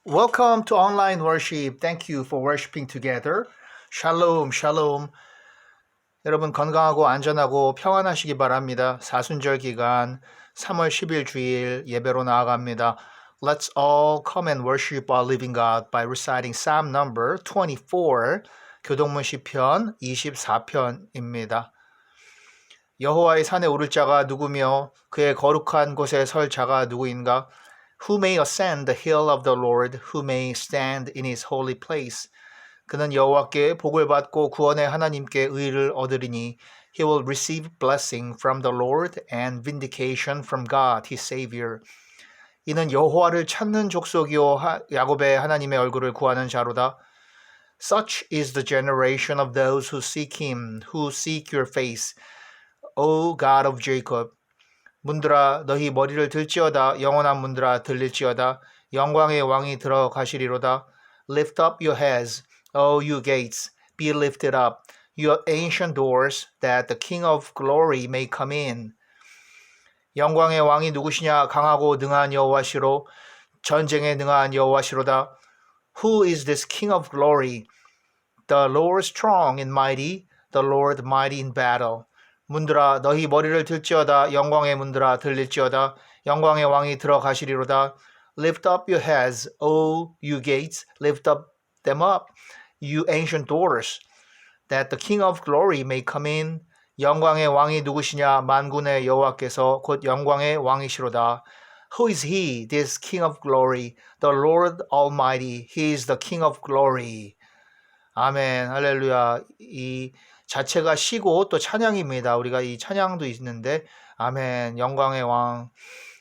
Welcome to online worship. Thank you for worshiping together. 샬롬, 샬롬. 여러분 건강하고 안전하고 평안하시기 바랍니다. 사순절 기간 3월 10일 주일 예배로 나아갑니다. Let's all come and worship our living God by reciting Psalm number 24, 교동문 시편 24편입니다. 여호와의 산에 오를 자가 누구며 그의 거룩한 곳에 설 자가 누구인가? Who may ascend the hill of the Lord? Who may stand in his holy place? 그는 여호와께 복을 받고 구원의 하나님께 의를 얻으리니 he will receive blessing from the Lord and vindication from God his Savior. 이는 여호와를 찾는 족속이요 야곱의 하나님의 얼굴을 구하는 자로다. Such is the generation of those who seek him, who seek your face, O God of Jacob. 문들아 너희 머리를 들지어다. 영원한 문들아 들릴지어다. 영광의 왕이 들어가시리로다. Lift up your heads, O you gates, be lifted up, your ancient doors, that the King of glory may come in. 영광의 왕이 누구시냐? 강하고 능한 여호와시로 전쟁에 능한 여호와시로다. Who is this King of glory? The Lord strong and mighty, the Lord mighty in battle. 문들아 너희 머리를 들지어다. 영광의 문들아 들릴지어다. 영광의 왕이 들어가시리로다. Lift up your heads, O you gates, lift up them up, you ancient doors, that the King of glory may come in. 영광의 왕이 누구시냐? 만군의 여호와께서 곧 영광의 왕이시로다. Who is he, this King of glory? The Lord Almighty, he is the King of glory. 아멘, 할렐루야. 이 자체가 시고 또 찬양입니다. 우리가 이 찬양도 있는데 아멘, 영광의 왕.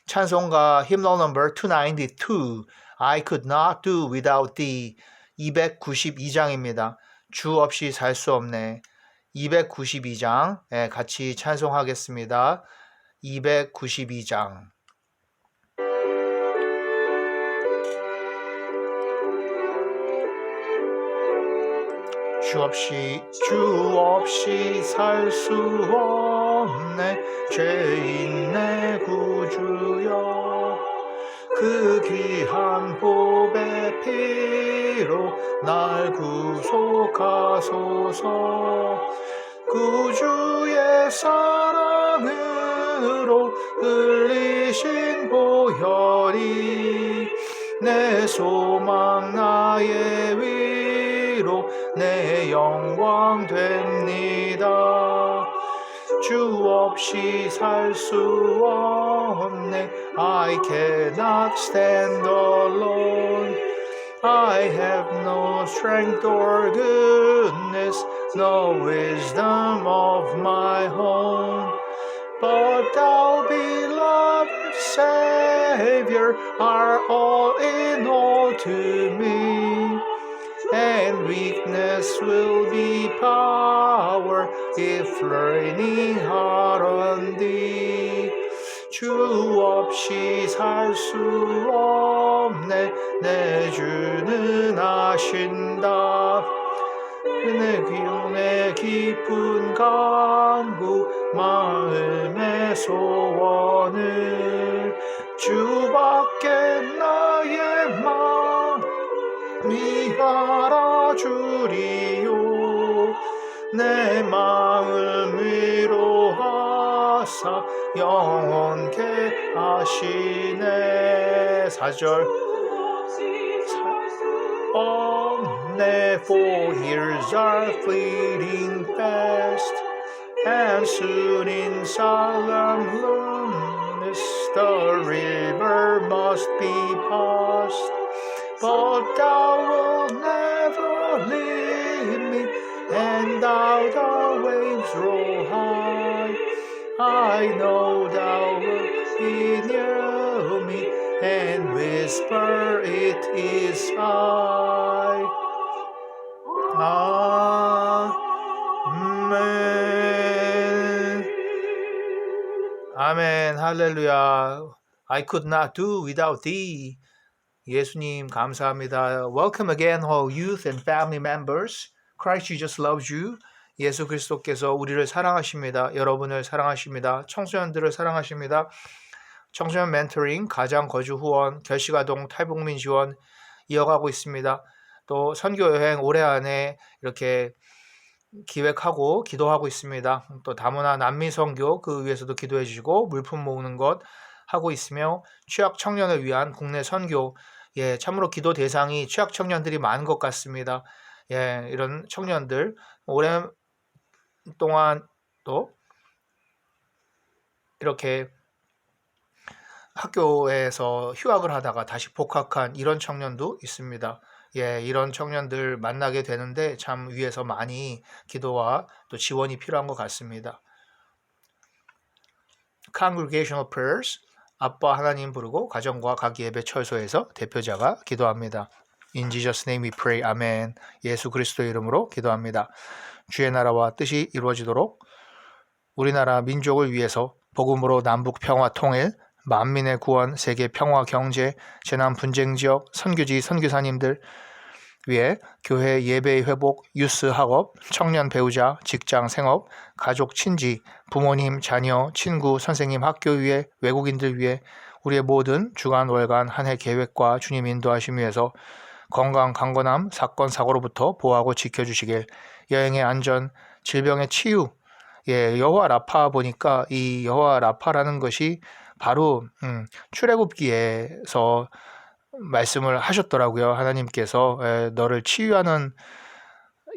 찬송가 hymnal number 292 I could not do without thee 292장입니다. 주 없이 살 수 없네. 292장 같이 찬송하겠습니다. 292장. 주 없이 살 수 없네. 죄인 내 구주여, 그 귀한 보배 피로 날 구속하소서. 구주의 사랑으로 흘리신 보혈이 내 소망 나의 위로 내 영광 됩니다. 주 없이 살 수 없네. I cannot stand alone. I have no strength or goodness, no wisdom of my own. But thou, beloved Savior, are all in all to me. And weakness will be power if learning hard on thee. 주 없이 살 수 없네. 내 주는 아신다. 내 깊은 간구 마음의 소원을 주밖에 나의 마음이 알아주리요. 내 마음 위로하사 영원케 하시네. 4절 없네. For years are fleeting fast, and soon in solemn loneliness the river must be passed. But thou wilt never leave me, and thou the waves roll high. I know thou wilt be near me, and whisper it is I. 아멘. 아멘, 할렐루야. I could not do without thee. 예수님 감사합니다. Welcome again, all youth and family members. Christ Jesus loves you. 예수 그리스도께서 우리를 사랑하십니다. 여러분을 사랑하십니다. 청소년들을 사랑하십니다. 청소년 멘토링, 가장 거주 후원, 결식아동 탈북민 지원, 이어가고 있습니다. 또 선교 여행 올해 안에 이렇게 기획하고 기도하고 있습니다. 또 다문화 난미 선교 그 위해서도 기도해 주시고 물품 모으는 것 하고 있으며 취약 청년을 위한 국내 선교 예, 참으로 기도 대상이 취약 청년들이 많은 것 같습니다. 예, 이런 청년들 오랜 동안 또 이렇게 학교에서 휴학을 하다가 다시 복학한 이런 청년도 있습니다. 예, 이런 청년들 만나게 되는데 참 위에서 많이 기도와 또 지원이 필요한 것 같습니다. Congregational Prayers, 아빠 하나님 부르고 가정과 각 예배 처소에서 대표자가 기도합니다. In Jesus' name we pray. 아멘. 예수 그리스도의 이름으로 기도합니다. 주의 나라와 뜻이 이루어지도록 우리나라 민족을 위해서 복음으로 남북 평화 통일, 만민의 구원, 세계 평화 경제, 재난 분쟁 지역, 선교지 선교사님들 위해 교회 예배의 회복, 유스 학업, 청년 배우자, 직장 생업, 가족 친지, 부모님, 자녀, 친구, 선생님 학교 위해 외국인들 위해 우리의 모든 주간 월간 한 해 계획과 주님 인도하심 위해서 건강 강건함, 사건 사고로부터 보호하고 지켜주시길, 여행의 안전, 질병의 치유, 예, 여호와 라파 보니까 이 여호와 라파라는 것이 바로 출애굽기에서 말씀을 하셨더라고요. 하나님께서 너를 치유하는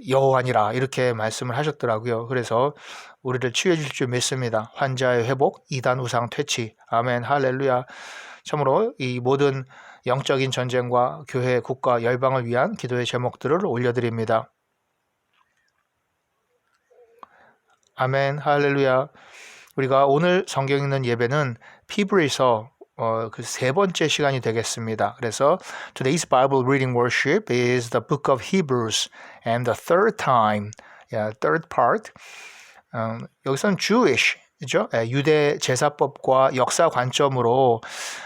여호와니라 이렇게 말씀을 하셨더라고요. 그래서 우리를 치유해 주실 줄 믿습니다. 환자의 회복, 이단 우상 퇴치, 아멘, 할렐루야. 참으로 이 모든 영적인 전쟁과 교회, 국가, 열방을 위한 기도의 제목들을 올려드립니다. 아멘, 할렐루야. 우리가 오늘 성경 읽는 예배는 히브리서 그 세 번째 시간이 되겠습니다. 그래서 today's Bible reading worship is the book of Hebrews and the third time, third part. 여기서는 Jewish, 그죠? 유대 제사법과 역사 관점으로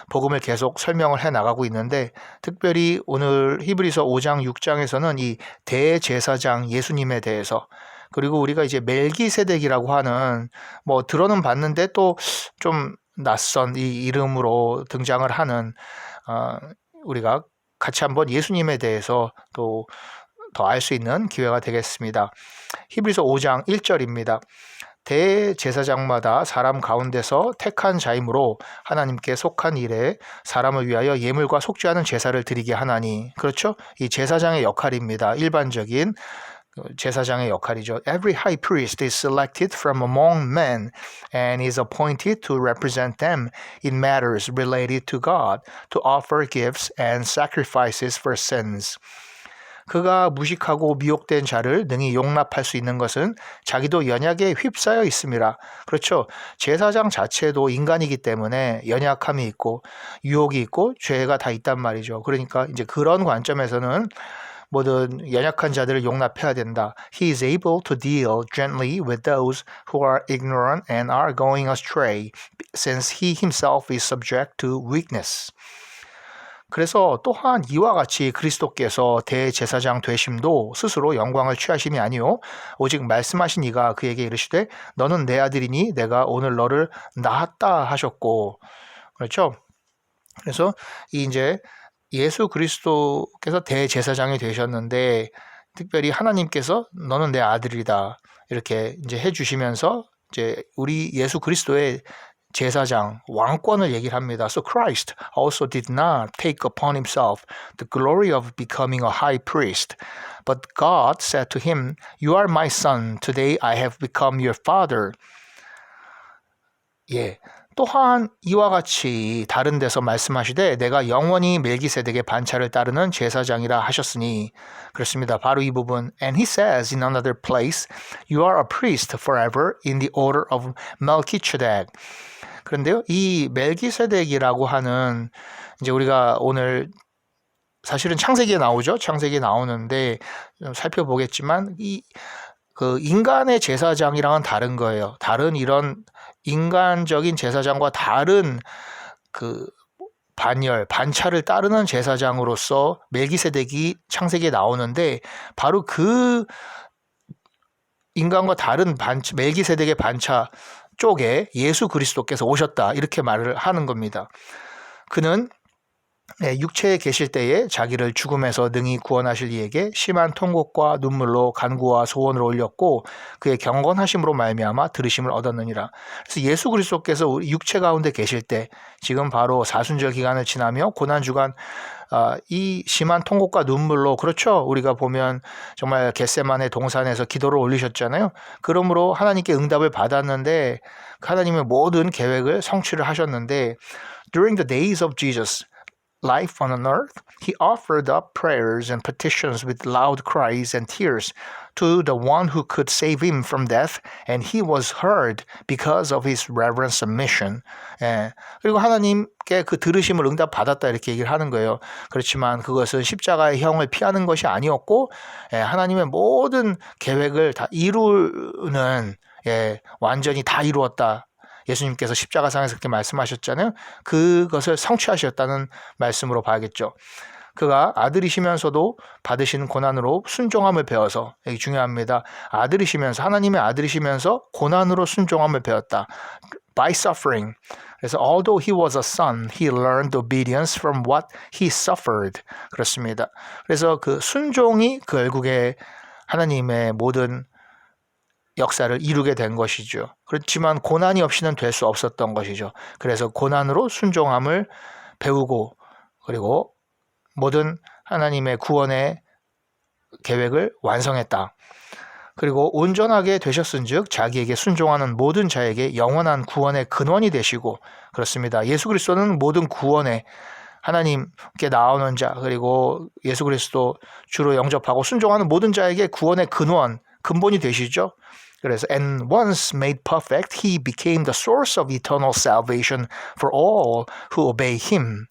복음을 계속 설명을 해 나가고 있는데 특별히 오늘 히브리서 5장, 6장에서는 이 대제사장 예수님에 대해서 그리고 우리가 이제 멜기세덱이라고 하는 뭐 들어는 봤는데 또 좀 낯선 이 이름으로 등장을 하는 우리가 같이 한번 예수님에 대해서 또 더 알 수 있는 기회가 되겠습니다. 히브리서 5장 1절입니다. 대제사장마다 사람 가운데서 택한 자이므로 하나님께 속한 일에 사람을 위하여 예물과 속죄 하는 제사를 드리게 하나니. 그렇죠? 이 제사장의 역할입니다. 일반적인 제사장의 역할이죠. Every high priest is selected from among men and is appointed to represent them in matters related to God, to offer gifts and sacrifices for sins. 그가 무식하고 미혹된 자를 능히 용납할 수 있는 것은 자기도 연약에 휩싸여 있습니다. 그렇죠. 제사장 자체도 인간이기 때문에 연약함이 있고 유혹이 있고 죄가 다 있단 말이죠. 그러니까 이제 그런 관점에서는 모든 연약한 자들을 용납해야 된다. He is able to deal gently with those who are ignorant and are going astray, since he himself is subject to weakness. 그래서 또한 이와 같이 그리스도께서 대제사장 되심도 스스로 영광을 취하심이 아니요 오직 말씀하신 이가 그에게 이르시되 너는 내 아들이니 내가 오늘 너를 낳았다 하셨고 그렇죠? 그래서 이제 예수 그리스도께서 대제사장이 되셨는데 특별히 하나님께서 너는 내 아들이다 이렇게 이제 해주시면서 이제 우리 예수 그리스도의 제사장 왕권을 얘기를 합니다. So Christ also did not take upon himself the glory of becoming a high priest, but God said to him, "You are my son. Today I have become your father." 예. 또한 이와 같이 다른 데서 말씀하시되 내가 영원히 멜기세덱의 반차를 따르는 제사장이라 하셨으니 그렇습니다. 바로 이 부분. And he says in another place, you are a priest forever in the order of Melchizedek. 그런데요, 이 멜기세덱이라고 하는 이제 우리가 오늘 사실은 창세기에 나오죠. 창세기에 나오는데 살펴보겠지만 그 인간의 제사장이랑은 다른 거예요. 다른 이런 인간적인 제사장과 다른 그 반차를 따르는 제사장으로서 멜기세덱이 창세기에 나오는데 바로 그 인간과 다른 멜기세덱의 반차 쪽에 예수 그리스도께서 오셨다 이렇게 말을 하는 겁니다. 그는 육체에 계실 때에 자기를 죽음에서 능히 구원하실 이에게 심한 통곡과 눈물로 간구와 소원을 올렸고 그의 경건하심으로 말미암아 들으심을 얻었느니라. 그래서 예수 그리스도께서 우리 육체 가운데 계실 때 지금 바로 사순절 기간을 지나며 고난 주간 이 심한 통곡과 눈물로 그렇죠. 우리가 보면 정말 겟세마네 동산에서 기도를 올리셨잖아요. 그러므로 하나님께 응답을 받았는데 하나님의 모든 계획을 성취를 하셨는데 During the days of Jesus life on earth, he offered up prayers and petitions with loud cries and tears to the one who could save him from death, and he was heard because of his reverent submission. 그리고 하나님께 그 들으심을 응답받았다 이렇게 얘기를 하는 거예요. 그렇지만 그것은 십자가의 형을 피하는 것이 아니었고 하나님의 모든 계획을 다 이루는 완전히 다 이루었다. 예수님께서 십자가상에서 그렇게 말씀하셨잖아요. 그것을 성취하셨다는 말씀으로 봐야겠죠. 그가 아들이시면서도 받으시는 고난으로 순종함을 배워서 이게 중요합니다. 아들이시면서 하나님의 아들이시면서 고난으로 순종함을 배웠다. By suffering. 그래서 although he was a son, he learned obedience from what he suffered. 그렇습니다. 그래서 그 순종이 결국에 하나님의 모든 역사를 이루게 된 것이죠. 그렇지만 고난이 없이는 될 수 없었던 것이죠. 그래서 고난으로 순종함을 배우고 그리고 모든 하나님의 구원의 계획을 완성했다. 그리고 온전하게 되셨은즉 자기에게 순종하는 모든 자에게 영원한 구원의 근원이 되시고 그렇습니다. 예수 그리스도는 모든 구원의 하나님께 나오는 자 그리고 예수 그리스도 주로 영접하고 순종하는 모든 자에게 구원의 근본이 되시죠. 그래서 and once made perfect, he became the source of eternal salvation for all who obey him.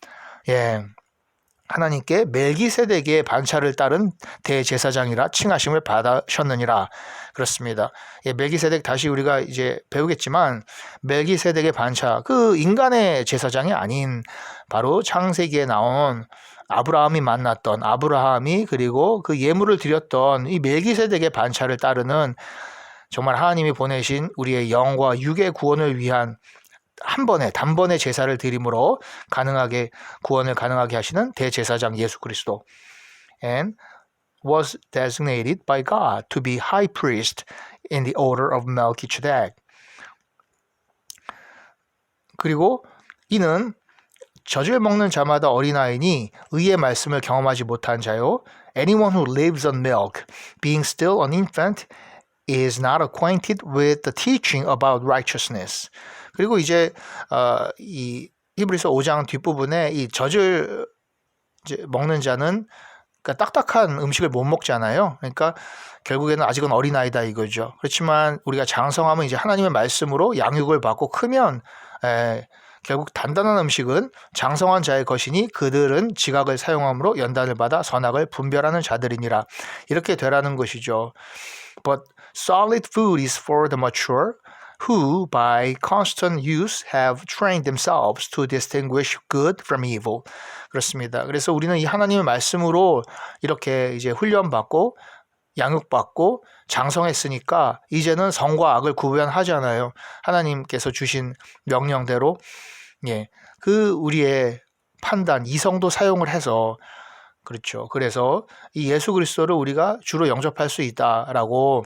하나님께 멜기세덱의 반차를 따른 대제사장이라 칭하심을 받으셨느니라. 그렇습니다. 멜기세덱 다시 우리가 이제 배우겠지만 멜기세덱의 반차 그 인간의 제사장이 아닌 바로 창세기에 나온 아브라함이 만났던 아브라함이 그리고 그 예물을 드렸던 이 멜기세덱의 반차를 따르는 정말 하나님이 보내신 우리의 영과 육의 구원을 위한 단번에 제사를 드림으로 구원을 가능하게 하시는 대제사장 예수 그리스도 and was designated by God to be high priest in the order of Melchizedek. 그리고 이는 젖을 먹는 자마다 어린아이니 의의 말씀을 경험하지 못한 자요. Anyone who lives on milk, being still an infant, is not acquainted with the teaching about righteousness. 그리고 이제 이 히브리서 5장 뒷부분에 이 젖을 이제 먹는 자는 그러니까 딱딱한 음식을 못 먹잖아요. 그러니까 결국에는 아직은 어린아이다 이거죠. 그렇지만 우리가 장성하면 이제 하나님의 말씀으로 양육을 받고 크면 결국 단단한 음식은 장성한 자의 것이니 그들은 지각을 사용함으로 연단을 받아 선악을 분별하는 자들이니라. 이렇게 되라는 것이죠. But solid food is for the mature, who by constant use have trained themselves to distinguish good from evil. 그렇습니다. 그래서 우리는 이 하나님의 말씀으로 이렇게 이제 훈련받고 양육받고 장성했으니까 이제는 성과 악을 구분하잖아요. 하나님께서 주신 명령대로 그 우리의 판단, 이성도 사용을 해서 그렇죠. 그래서 이 예수 그리스도를 우리가 주로 영접할 수 있다라고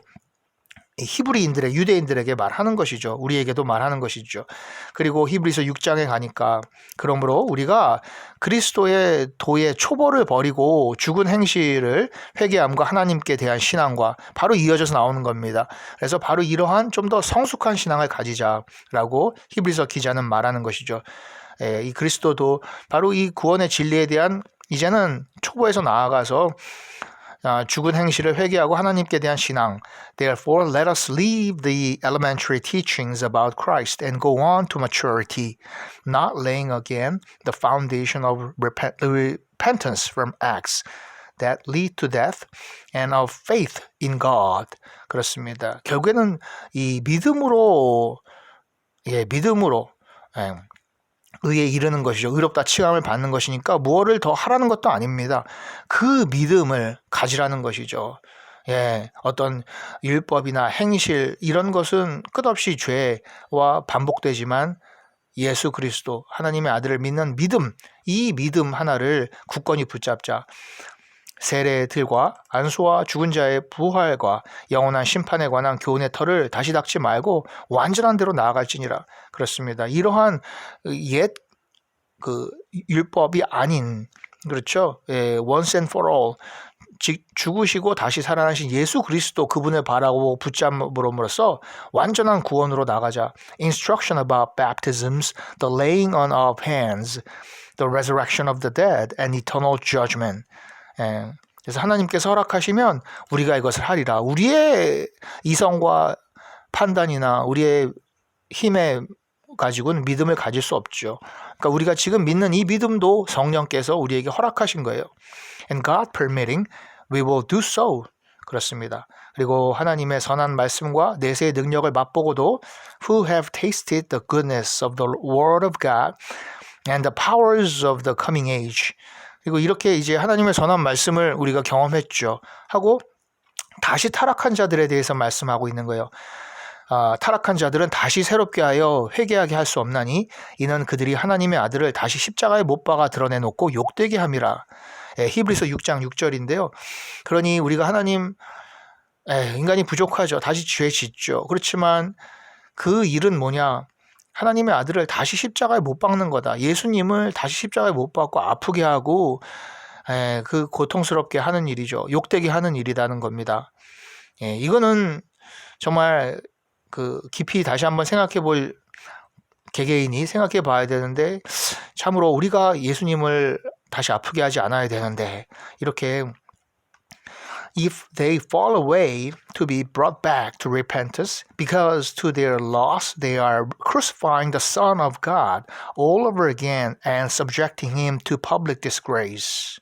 히브리인들의 유대인들에게 말하는 것이죠. 우리에게도 말하는 것이죠. 그리고 히브리서 6장에 가니까 그러므로 우리가 그리스도의 도의 초보를 버리고 죽은 행실을 회개함과 하나님께 대한 신앙과 바로 이어져서 나오는 겁니다. 그래서 바로 이러한 좀 더 성숙한 신앙을 가지자라고 히브리서 기자는 말하는 것이죠. 이 그리스도도 바로 이 구원의 진리에 대한 이제는 초보에서 나아가서 죽은 행실을 회개하고 하나님께 대한 신앙. Therefore, let us leave the elementary teachings about Christ and go on to maturity, not laying again the foundation of repentance from acts that lead to death and of faith in God. 그렇습니다. 결국에는 이 믿음으로 의에 이르는 것이죠. 의롭다 칭함을 받는 것이니까 무엇을 더 하라는 것도 아닙니다. 그 믿음을 가지라는 것이죠. 어떤 율법이나 행실 이런 것은 끝없이 죄와 반복되지만 예수 그리스도 하나님의 아들을 믿는 믿음 이 믿음 하나를 굳건히 붙잡자. 세례들과 안수와 죽은 자의 부활과 영원한 심판에 관한 교훈의 털을 다시 닦지 말고 완전한 대로 나아갈지니라. 그렇습니다. 이러한 옛 율법이 아닌, 그렇죠? once and for all, 죽으시고 다시 살아나신 예수 그리스도 그분을 바라고 붙잡음으로써 완전한 구원으로 나가자. Instruction about baptisms, the laying on of hands, the resurrection of the dead, and eternal judgment. 그래서 하나님께서 허락하시면 우리가 이것을 하리라. 우리의 이성과 판단이나 우리의 힘에 가지고는 믿음을 가질 수 없죠. 그러니까 우리가 지금 믿는 이 믿음도 성령께서 우리에게 허락하신 거예요. And God permitting, we will do so. 그렇습니다. 그리고 하나님의 선한 말씀과 내세의 능력을 맛보고도 who have tasted the goodness of the word of God and the powers of the coming age. 그리고 이렇게 이제 하나님의 선한 말씀을 우리가 경험했죠. 하고 다시 타락한 자들에 대해서 말씀하고 있는 거예요. 타락한 자들은 다시 새롭게 하여 회개하게 할 수 없나니 이는 그들이 하나님의 아들을 다시 십자가에 못 박아 드러내놓고 욕되게 함이라. 히브리서 6장 6절인데요. 그러니 우리가 하나님, 인간이 부족하죠. 다시 죄 짓죠. 그렇지만 그 일은 뭐냐? 하나님의 아들을 다시 십자가에 못 박는 거다. 예수님을 다시 십자가에 못 박고 아프게 하고 그 고통스럽게 하는 일이죠. 욕되게 하는 일이라는 겁니다. 이거는 정말 깊이 다시 한번 생각해 볼 개개인이 생각해 봐야 되는데, 참으로 우리가 예수님을 다시 아프게 하지 않아야 되는데, 이렇게 if they fall away to be brought back to repentance because to their loss they are crucifying the Son of God all over again and subjecting him to public disgrace.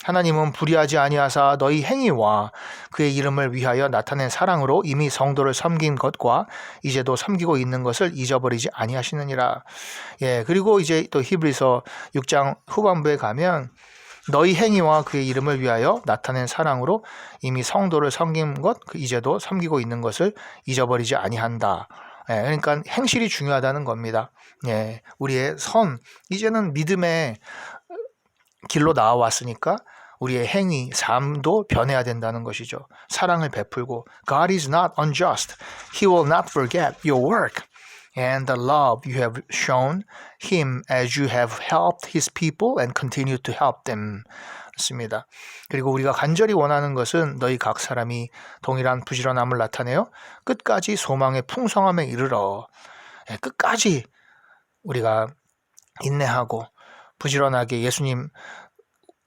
하나님은 불의하지 아니하사 너희 행위와 그의 이름을 위하여 나타낸 사랑으로 이미 성도를 섬긴 것과 이제도 섬기고 있는 것을 잊어버리지 아니하시느니라. 그리고 이제 또 히브리서 6장 후반부에 가면 너희 행위와 그의 이름을 위하여 나타낸 사랑으로 이미 성도를 섬긴 것, 이제도 섬기고 있는 것을 잊어버리지 아니한다. 그러니까 행실이 중요하다는 겁니다. 우리의 이제는 믿음의 길로 나와왔으니까 우리의 행위, 삶도 변해야 된다는 것이죠. 사랑을 베풀고 God is not unjust. He will not forget your work and the love you have shown him as you have helped his people and continue to help them. 그렇습니다. 그리고 우리가 간절히 원하는 것은 너희 각 사람이 동일한 부지런함을 나타내어 끝까지 소망의 풍성함에 이르러, 끝까지 우리가 인내하고 부지런하게 예수님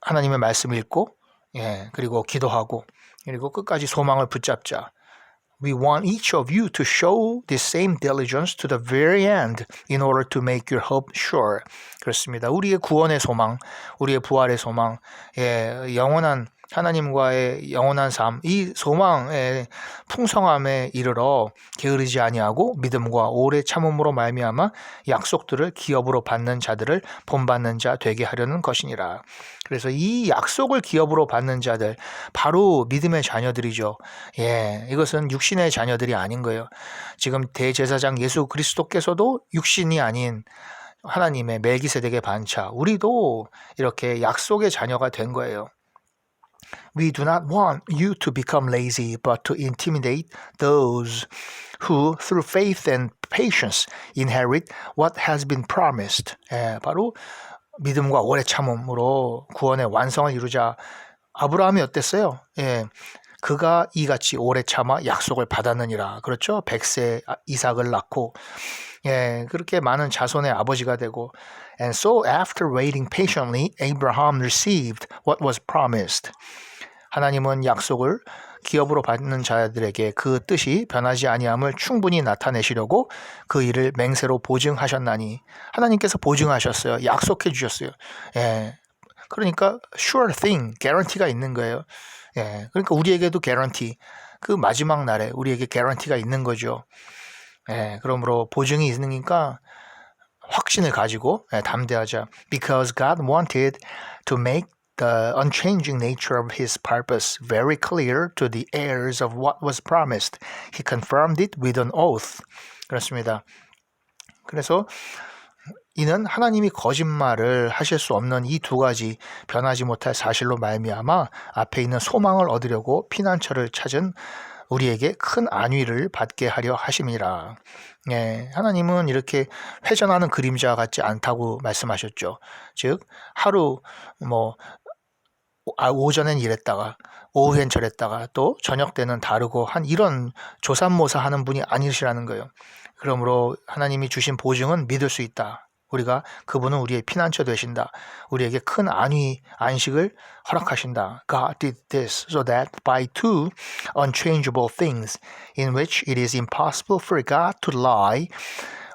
하나님의 말씀 읽고 그리고 기도하고 그리고 끝까지 소망을 붙잡자. We want each of you to show the same diligence to the very end in order to make your hope sure. 그렇습니다. 우리의 구원의 소망, 우리의 부활의 소망, 영원한 하나님과의 영원한 삶, 이 소망의 풍성함에 이르러 게으르지 아니하고 믿음과 오래 참음으로 말미암아 약속들을 기업으로 받는 자들을 본받는 자 되게 하려는 것이니라. 그래서 이 약속을 기업으로 받는 자들, 바로 믿음의 자녀들이죠. 이것은 육신의 자녀들이 아닌 거예요. 지금 대제사장 예수 그리스도께서도 육신이 아닌 하나님의 멜기세덱의 반차, 우리도 이렇게 약속의 자녀가 된 거예요. We do not want you to become lazy, but to intimidate those who, through faith and patience, inherit what has been promised. 바로 믿음과 오래 참음으로 구원의 완성을 이루자. 아브라함이 어땠어요? 그가 이같이 오래 참아 약속을 받았느니라. 그렇죠? 100세 이삭을 낳고 그렇게 많은 자손의 아버지가 되고, and so after waiting patiently, Abraham received what was promised. 하나님은 약속을 기업으로 받는 자들에게 그 뜻이 변하지 아니함을 충분히 나타내시려고 그 일을 맹세로 보증하셨나니, 하나님께서 보증하셨어요. 약속해 주셨어요. 그러니까 sure thing, guarantee가 있는 거예요. 그러니까 우리에게도 guarantee, 그 마지막 날에 우리에게 guarantee가 있는 거죠. 그러므로 보증이 있으니까 확신을 가지고 담대하자. Because God wanted to make the unchanging nature of his purpose very clear to the heirs of what was promised. He confirmed it with an oath. 그렇습니다. 그래서 이는 하나님이 거짓말을 하실 수 없는 이 두 가지 변하지 못할 사실로 말미암아 앞에 있는 소망을 얻으려고 피난처를 찾은 우리에게 큰 안위를 받게 하려 하심이라. 예, 하나님은 이렇게 회전하는 그림자 같지 않다고 말씀하셨죠. 즉 하루 오전엔 이랬다가 오후엔 저랬다가 또 저녁 때는 다르고 한 이런 조삼모사하는 분이 아니시라는 거예요. 그러므로 하나님이 주신 보증은 믿을 수 있다. 우리가 그분은 우리의 피난처 되신다. 우리에게 큰 안식을 허락하신다. God did this so that by two unchangeable things in which it is impossible for God to lie,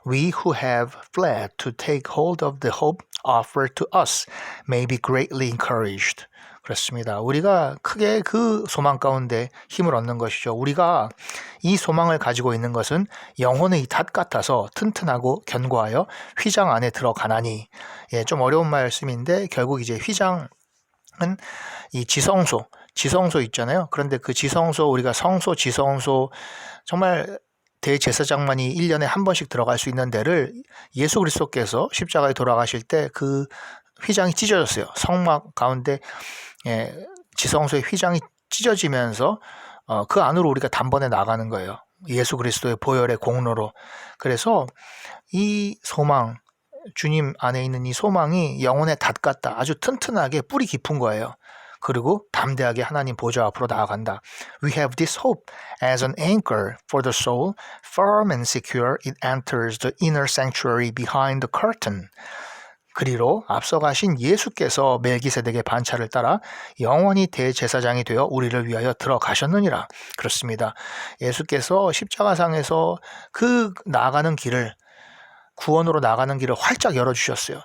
we who have fled to take hold of the hope offered to us may be greatly encouraged. 그렇습니다. 우리가 크게 그 소망 가운데 힘을 얻는 것이죠. 우리가 이 소망을 가지고 있는 것은 영혼의 닷 같아서 튼튼하고 견고하여 휘장 안에 들어가나니. 예, 좀 어려운 말씀인데 결국 이제 휘장은 이 지성소 있잖아요. 그런데 그 지성소, 우리가 성소, 지성소, 정말 대제사장만이 1년에 한 번씩 들어갈 수 있는 데를 예수 그리스도께서 십자가에 돌아가실 때 그 휘장이 찢어졌어요. 성막 가운데 지성소의 휘장이 찢어지면서 그 안으로 우리가 단번에 나가는 거예요. 예수 그리스도의 보혈의 공로로. 그래서 이 소망, 주님 안에 있는 이 소망이 영혼의 닷 같다. 아주 튼튼하게 뿌리 깊은 거예요. 그리고 담대하게 하나님 보좌 앞으로 나아간다. We have this hope as an anchor for the soul, firm and secure. It enters the inner sanctuary behind the curtain. 그리로 앞서가신 예수께서 멜기세덱의 반차를 따라 영원히 대제사장이 되어 우리를 위하여 들어가셨느니라. 그렇습니다. 예수께서 십자가상에서 그 나아가는 길을, 구원으로 나가는 길을 활짝 열어주셨어요.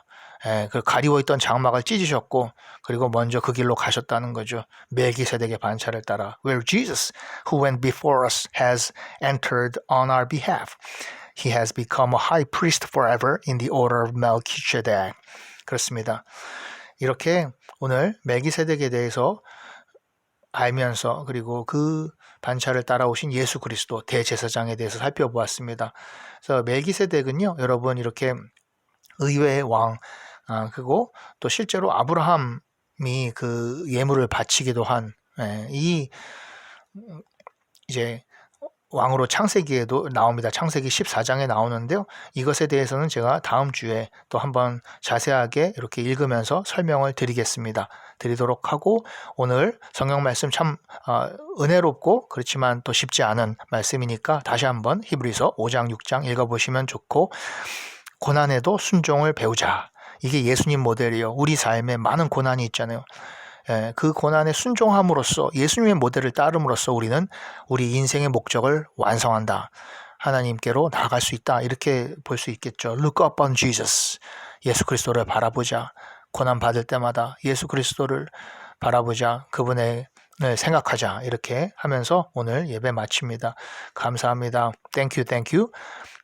그 가리워 있던 장막을 찢으셨고, 그리고 먼저 그 길로 가셨다는 거죠. 멜기세덱의 반차를 따라. Where Jesus, who went before us, has entered on our behalf. He has become a high priest forever in the order of Melchizedek. 그렇습니다. 이렇게 오늘 멜기세덱에 대해서 알면서 그리고 그 반차를 따라오신 예수 그리스도 대제사장에 대해서 살펴보았습니다. 그래서 멜기세덱은요, 여러분 이렇게 의회의 왕, 그리고 또 실제로 아브라함이 그 예물을 바치기도 한 이 이제 왕으로 창세기에도 나옵니다. 창세기 14장에 나오는데요. 이것에 대해서는 제가 다음 주에 또 한번 자세하게 이렇게 읽으면서 설명을 드리도록 하고, 오늘 성경 말씀 참 은혜롭고 그렇지만 또 쉽지 않은 말씀이니까 다시 한번 히브리서 5장 6장 읽어보시면 좋고, 고난에도 순종을 배우자. 이게 예수님 모델이에요. 우리 삶에 많은 고난이 있잖아요. 그 고난에 순종함으로써, 예수님의 모델을 따름으로써 우리는 우리 인생의 목적을 완성한다. 하나님께로 나아갈 수 있다. 이렇게 볼 수 있겠죠. Look up on Jesus. 예수 그리스도를 바라보자. 고난 받을 때마다 예수 그리스도를 바라보자. 그분의 생각하자. 이렇게 하면서 오늘 예배 마칩니다. 감사합니다. Thank you, thank you.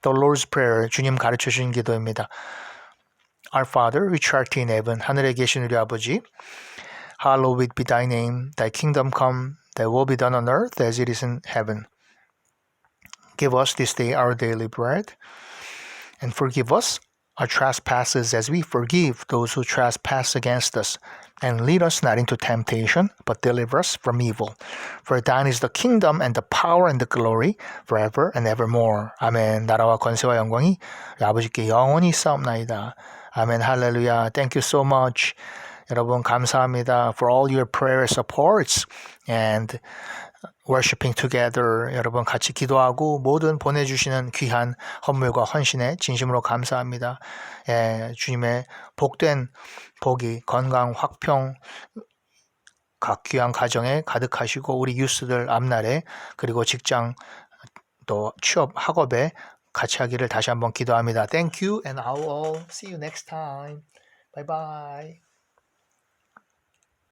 The Lord's Prayer, 주님 가르쳐 주신 기도입니다. Our Father, which art in heaven, 하늘에 계신 우리 아버지, Hallowed be thy name, thy kingdom come, thy will be done on earth as it is in heaven. Give us this day our daily bread, and forgive us our trespasses as we forgive those who trespass against us. And lead us not into temptation, but deliver us from evil. For thine is the kingdom and the power and the glory forever and evermore. 아멘. 나라와 권세와 영광이 아버지께 영원히 있사옵나이다. 아멘. 할렐루야. Thank you so much. 여러분 감사합니다. For all your prayer supports and worshiping together. 여러분 같이 기도하고 모든 보내주시는 귀한 헌물과 헌신에 진심으로 감사합니다. 주님의 복된 복이 건강, 화평, 각 귀한 가정에 가득하시고 우리 유스들 앞날에 그리고 직장 또 취업 학업에 같이 하기를 다시 한번 기도합니다. Thank you and I will see you next time. Bye bye.